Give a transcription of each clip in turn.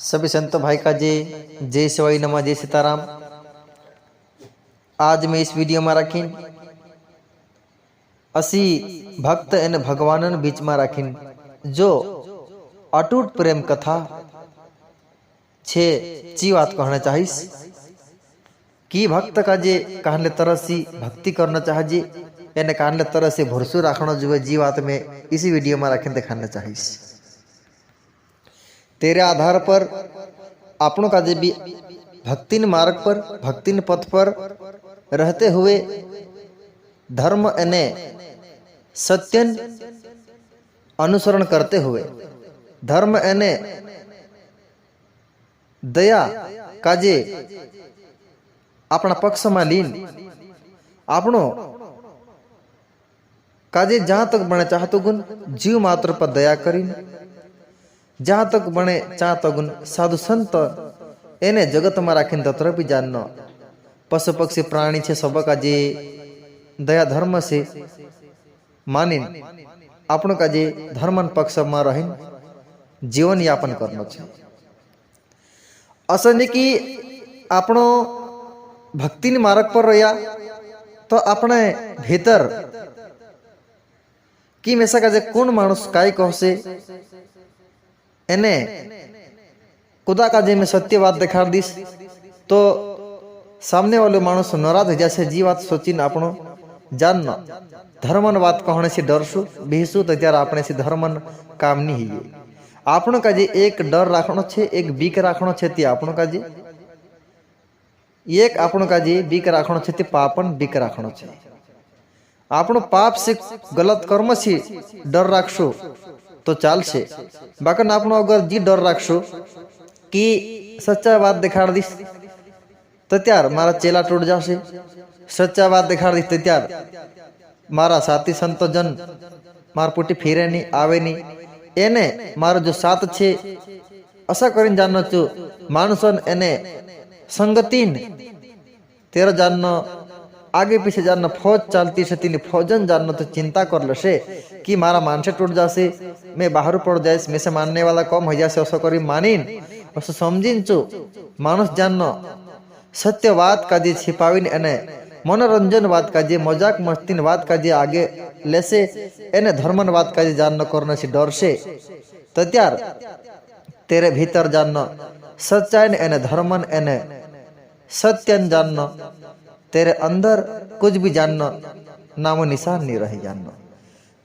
सभी संत भाई का जय शिवाई नमा जय सीताराम। आज मैं इस वीडियो में रखी असी भक्त एने भगवान बीच में रखी जो अटूट प्रेम कथा छे ची बात कहना चाहिए कि भक्त का जे कहने तरह से भक्ति करना चाहिए एने कहने तरह से भरोसा रखना जो जी बात में इसी वीडियो में रखें दिखाना चाहिए। तेरे आधार पर आपनों का जे भी भक्तिन मार्ग पर भक्तिन पथ पर रहते हुए धर्म एने सत्यन अनुसरण करते हुए धर्म एने दया काजे अपना पक्ष में लीन आपनो काजे जहां तक बने चाहतो गुण जीव मात्र पर दया करी जहां तक बने चाहतो गुण साधु संत एने जगत में राखीन तत्र भी जानना पशु पक्षी प्राणी छे सब का जे दया धर्म से मानिन आपनो का जे धर्मन पक्ष में रहीन जीवन यापन करना छे। असं कि आपनो भक्ति मार्ग पर रहा तो अपने भीतर कि मेसा का जे कौन मानुष काय कहसे एने खुदा का जे में सत्य बात दिखा दीस तो सामने वाले मानुष नाराज हो जैसे जी बात सोची आपनो जानना धर्मन बात कहने से डरसु बीसु तो त्यार आपने से धर्मन काम नहीं है आपनो का जे एक डर राखनो छे एक बीक राखनो छे ती आपनो का जे एक आपनो का जे बीक राखनो छे ती पापन बीक राखनो छे आपनो पाप से गलत कर्म से डर राखशो तो चालशे बाकन आपनो अगर जी डर राखशो कि सच्चा बात दिखा दीस तो त्यार मारा चेला टूट जाशे सच्चा बात दिखा दीस तो त्यार मारा साथी संतो जन मार पुटी फिरे नहीं आवे नहीं एने मारो जो साथ छे असा करीन जाननो छो मानुसन एने संगतीन तेरा जाननो आगे पीछे जानना फौज चलती है तीन फौजन जानना तो चिंता कर लसे कि मारा मानसे टूट जासे मैं बाहर पड़ जाए में से मानने वाला कम हो जाए असो करी मानिन असो समझीन चो मानुष जानना सत्यवाद का जे छिपावीन एने मनोरंजन वाद का जे मजाक मस्तीन वाद का जे आगे लेसे एने धर्मन वाद का जे जानना करने से डर से तो त्यार तेरे भीतर जानना सच्चाई एने धर्मन एने सत्यन जानना तेरे अंदर कुछ भी जानना नामो निशान नहीं रही जानना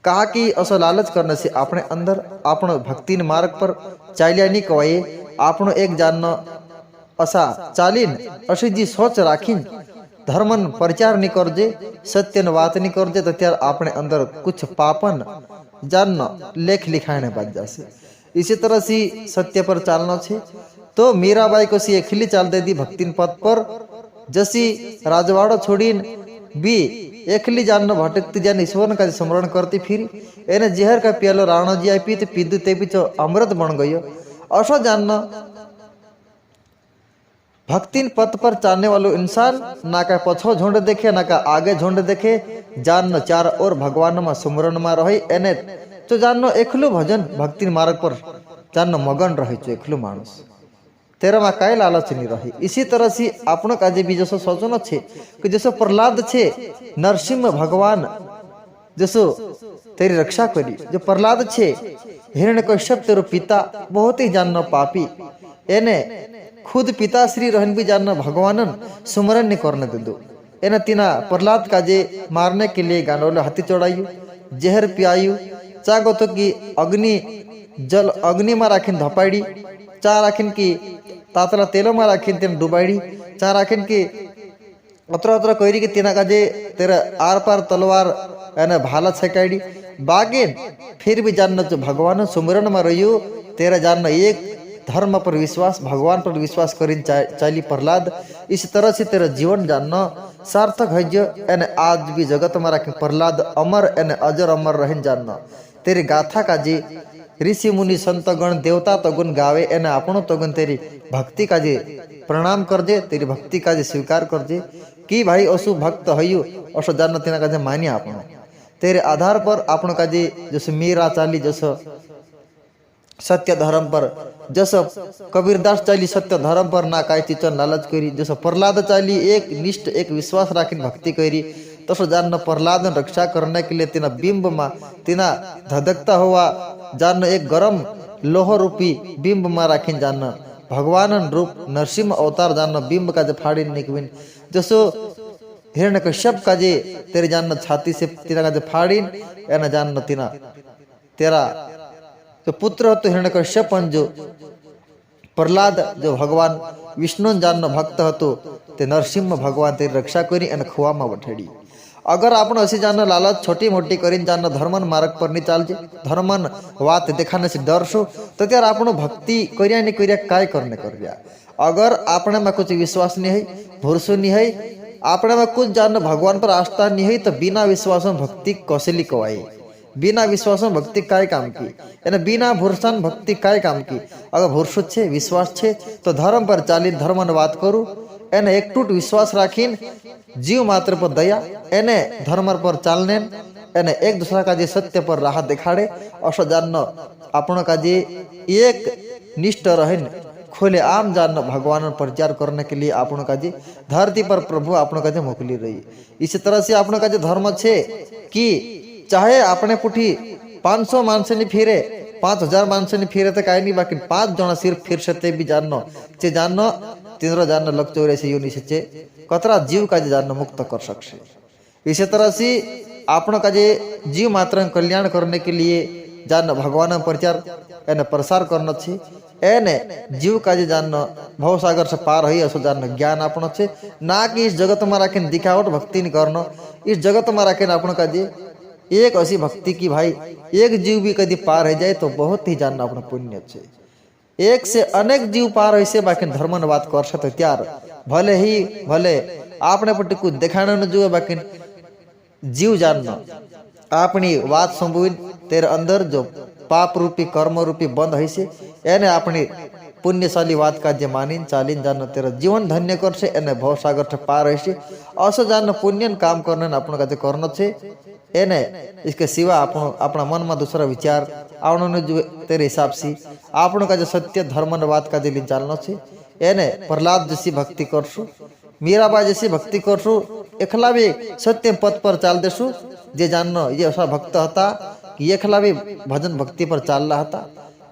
कहा कि असो लालच करने से अपने अंदर आपनो भक्ति मार्ग पर चालिया नहीं कवाये आपनो एक जानना असा चालीन अशी जी सोच राखीन धर्मन प्रचार नहीं कर जे सत्यन बात नहीं कर जे तो त्यार अपने अंदर कुछ पापन जानना लेख लिखाने बात जासे इसी तरह से सत्य पर चालना छे तो मीराबाई को सी अखिली चाल दे दी भक्तिन पथ पर जसी राजवाड़ो छोड़ीन भी एकली जानना भटकती जान ईश्वर का स्मरण करती फिर एने जहर का प्यालो राणो जी आई पी तो पीदू ते भी अमृत बन गयो असो जानना भक्तिन पथ पर चालने वालों इंसान ना का पछो झुंड देखे ना का आगे झुंड देखे जाननो चार और भगवान में सुमरण में रही एने तो जाननो एकलू भजन भक्ति मार्ग पर जाननो मगन रही जो एकलू मानुष तेरा में काय लालच नहीं रही। इसी तरह से आपनो का जे भी जैसो सोचनो छे कि जैसो प्रहलाद छे नरसिंह भगवान जैसो तेरी रक्षा करी जो प्रहलाद छे हिरण्यकश्यप तेरो पिता बहुत ही जाननो पापी एने खुद पिता श्री रहन भी जानना भगवानन सुमरन नहीं करने दे दो एने तीना प्रहलाद का जे मारने के लिए गांडोले हाथी चढ़ायु जहर पियायु चागो तो कि अग्नि जल अग्नि में राखीन धपाड़ी चा राखीन की तातला तेलो में राखीन तेन डुबाड़ी चा राखीन की अत्र अत्र कोयरी की तीना का जे तेरा आर पार तलवार एने भाला छकाड़ी बागेन फिर भी जानना जो भगवान सुमरन में रहियो तेरा जानना एक धर्म पर विश्वास भगवान पर विश्वास करीन चाली प्रहलाद इस तरह से तेरा जीवन जानना सार्थक है जो एने आज भी जगत में रखे प्रहलाद अमर एने अजर अमर रहन जानना तेरी गाथा का जी ऋषि मुनि संत गण देवता तो गुण गावे एने आपनो तो गुण तेरी भक्ति का जी प्रणाम कर दे तेरी भक्ति का जी स्वीकार कर दे कि भाई असु भक्त हयु असो जानना तेना का जी मानिया आपनो तेरे आधार पर आपनो का जी जैसे मीरा चाली जैसे सत्य धर्म पर जसं कबीरदास चाली सत्य धर्म पर ना काय तिचं लालच करी, जसं प्रल्हाद चाली एक निष्ठ एक विश्वास राखीन भक्ती करी, तसं जान्न प्रल्हाद रक्षा करने के लिए तिना बिंब मा तिना धधकता हुआ जान्न एक गरम लोह रूपी बिंब मा राखीन जान्न भगवान रूप नरसिंह अवतार जान्न बिंब का जे फाड़ी निकविन, जसो हिरण्यकश्यप का जे तेरे जान्न छाती से तिना का जे फाड़ी एना जान्न तिना तेरा जो पुत्र હતો हिरण्यकश्यप जो प्रहलाद जो भगवान विष्णु जान भक्त હતો તે નરસિંહ ભગવાન તેની રક્ષા કરી અને ખુવામાં વઠેડી। अगर आपण अशी जान लालच छोटी मोटी करीन जान धर्मन मार्ग पर नहीं चालजे, धर्मन वात देखाने से डरशो तो त्यार आपण भक्ति करिया नहीं करिया काय करने कर। अगर आपने में कुछ विश्वास नहीं है, भरोसा नहीं है, आपने में कुछ जान भगवान पर आस्था नहीं है, तो बिना विश्वास भक्ति कौशली कवाई, बिना विश्वास भक्ति काय काम की, यानी बिना भरोसा भक्ति काय काम की। अगर भरोसा छे विश्वास छे तो धर्म पर चाली धर्मन बात करूँ एने एकटूट विश्वास राखीन जीव मात्र पर दया एने धर्म पर चालने एने एक दूसरा का जे सत्य पर राह दिखाड़े असो जाननो आपण का जे एक निष्ठ रहेन खोले आम जाननो भगवान प्रचार करने के लिए आपण का जे धरती पर प्रभु आपण का जे मोकली रही। इसी तरह से आपण का जे धर्म छे कि चाहे आपने पुठी 500 मानस नहीं फिरे 5000 मानस नहीं फिरे तो कहीं नहीं, बाकी 5 जन सिर्फ फिर सकते भी जाननो चे जाननो तीनों जानना लग चौरासी योनि से कतरा जीव का जे जानना मुक्त कर सकते। इसी तरह से आपण का जे जीव मात्र कल्याण करने के लिए जानना भगवान प्रचार एने प्रसार करना छे, एने जीव का जे जानना भवसागर से पार है असो जानना ज्ञान आपण छे, ना कि इस जगत में राखीन दिखावट भक्ति नहीं करना। इस जगत में राखीन आपण का जे एक ऐसी भक्ति की भाई एक जीव भी कभी पार हो जाए तो बहुत ही जानना अपना पुण्य छे। एक से अनेक जीव पार ऐसे बाकी धर्मन बात कर सकते त्यार भले ही भले आपने पट्टी कुछ दिखाने न जुए, बाकी जीव जानना अपनी बात संभुन तेरे अंदर जो पाप रूपी कर्म रूपी बंद है से एने अपनी पुण्यशाली बात का जे मानिन चालीन जानना तेरा जीवन धन्य कर से एने भवसागर से पार है से असो जानना पुण्यन काम करने अपन का जे करना छे एने इसके सिवा अपना मन में दूसरा विचार आवने जो तेरे हिसाब से आपण का जो सत्य धर्म बात का दिल चालना छे एने प्रहलाद जैसी भक्ति करसु, मीराबाई जैसी भक्ति करसु, एकला भी सत्य पथ पर चाल देसु जे जाननो ये ऐसा भक्त था कि एकला भी भजन भक्ति पर चाल रहा था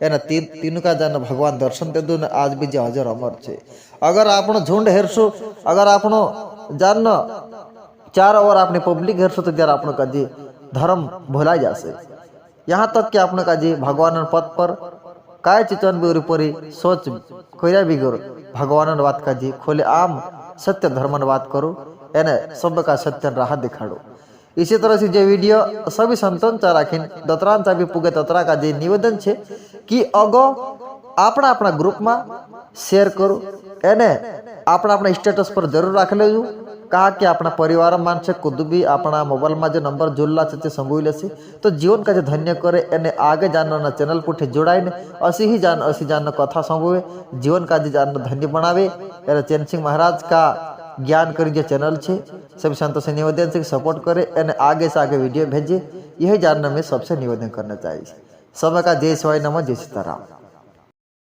एना तीनों का जान भगवान दर्शन दे दो आज भी जे हजर अमर छे। अगर आपण झुंड हेरसु, अगर आपण जाननो चारों ओर अपने पब्लिक हेरसु तो त्यार आपण का जी धर्म भुला जासे। यहाँ तक कि आपण का जी भगवान पद पर काय चिचन भी परी सोच कोया भी गुरु भगवान बात का जी खोले आम सत्य धर्मन बात करो एने सब का सत्य राह दिखाड़ो। इसी तरह से जो वीडियो सभी संतन चा राखीन दतरान चा भी पुगे ततरा का जे निवेदन छे कि अगो अपना अपना ग्रुप में शेयर करो एने अपना अपना स्टेटस पर जरूर राख लेजो। कहा कि अपना परिवार मानसे खुद भी अपना मोबाइल में जो नंबर जोड़ला से संभवी से तो जीवन का जो धन्य करे एने आगे जानना चैनल पुठे जोड़ाई ने असी ही जान कथा संभवे जीवन का जो जान धन्य बनावे एने चैन सिंह महाराज का ज्ञान करी जो चैनल छे सभी संतों से निवेदन से सपोर्ट करे एने आगे से आगे वीडियो भेजे, यही जानना में सबसे निवेदन करना चाहिए। समय का जय शिवाय नमः, जय सीताराम।